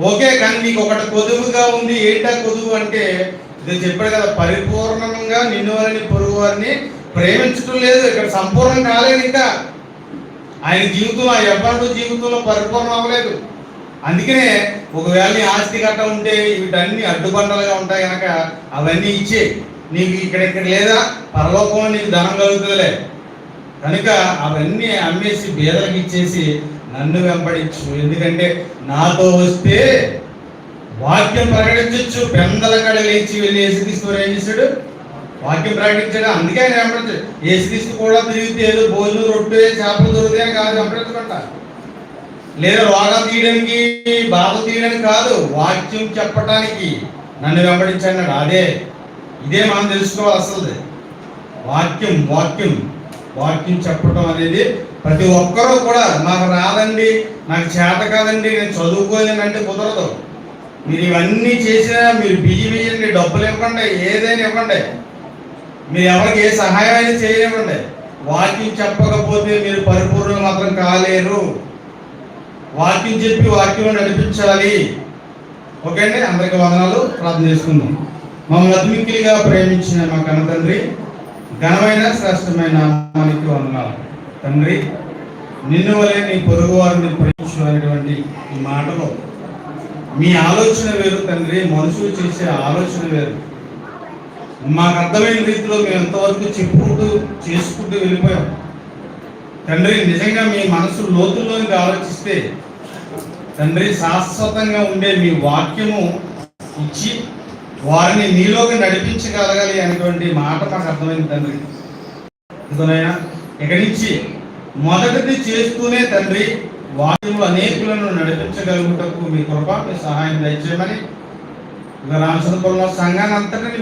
ఓకే, కానీ నీకు ఒకటి కొదువుగా ఉంది. ఏంటా కొదువు అంటే, ఇది చెప్పాడు కదా, పరిపూర్ణంగా నిన్ను వారిని పొరుగు వారిని ప్రేమించడం లేదు. ఇక్కడ సంపూర్ణం కాలేదు ఇంకా. ఆయన జీవితంలో, ఆ యవ్వనుడు జీవితంలో పరిపూర్ణం అవ్వలేదు. అందుకనే ఒకవేళ నీ ఆస్తి గట్ట ఉంటే వీటన్ని అడ్డుబండలుగా ఉంటాయి కనుక అవన్నీ ఇచ్చే, నీకు ఇక్కడ లేదా పరలోకంలో నీకు ధనం కలుగుతుందిలే కనుక అవన్నీ అమ్మేసి బేదలకు ఇచ్చేసి నన్ను వెంబడించు. ఎందుకంటే నాతో వస్తే వాక్యం ప్రకటించచ్చు. పెందల కడ లేచి వెళ్ళి యేసుక్రీస్తు ఏం చేశాడు? వాక్యం ప్రకటించాడు. అందుకే ఆయన వెంబడించాడు. యేసుక్రీస్తు కూడా తిరిగితే ఏదో భోజనం, రొట్టె, చేపలు దొరుకుతాయని కాదు వెంబడించకుండా, లేదా రోగాలు తీయడానికి, బాధలు తీయడానికి కాదు, వాక్యం చెప్పటానికి నన్ను వెంబడించాడు. ఇదే మనం తెలుసుకోవాలి. అసలు వాక్యం వాక్యం వాక్యం చెప్పడం అనేది ప్రతి ఒక్కరూ కూడా, నాకు రాదండి, నాకు చేత కాదండి, నేను చదువుకోలేను అంటే కుదరదు. మీరు ఇవన్నీ చేసినా, మీరు బియ్యండి, డబ్బులు ఇవ్వండి, ఏదైనా ఇవ్వండి, మీరు ఎవరికి ఏ సహాయం అయినా చేయనివ్వండి, వాక్యం చెప్పకపోతే మీరు పరిపూర్ణం మాత్రం కాలేరు. వాక్యం చెప్పి వాక్యం నడిపించాలి. ఓకే అండి, అందరికీ వందనాలు. ప్రార్థన చేసుకుందాం. మమ్మల్ని అద్మిక్కిలిగా ప్రేమించిన మా కన్న తండ్రి, ఘనమైన శ్రేష్టమైన నామానికి వందనాలు. తండ్రి, నిన్ను వలె నీ పొరుగు వారిని ప్రేమించు అనేటువంటి ఈ మాటలో మీ ఆలోచన వేరు తండ్రి, మనుషులు చేసే ఆలోచన వేరు. మాకు అర్థమైన రీతిలో మేము ఎంతవరకు చెప్పుకుంటూ చేసుకుంటూ వెళ్ళిపోయాం తండ్రి. నిజంగా మీ మనసు లోతుల్లోనికి ఆలోచిస్తే తండ్రి, శాశ్వతంగా ఉండే మీ వాక్యము ఇచ్చి వారిని నీలోకి నడిపించగలగాలి అనేటువంటి మాట మాకు అర్థమైంది తండ్రి. ఇదనైనా ఇక్కడి నుంచి మొదటిది చేస్తూనే తండ్రి, వాక్యములు అనేకులను నడిపించగలుగుటకు మీ కృప, మీ సహాయం దయచేయమని రామచంద్రపురంలో సంఘాన్ని అంతటిని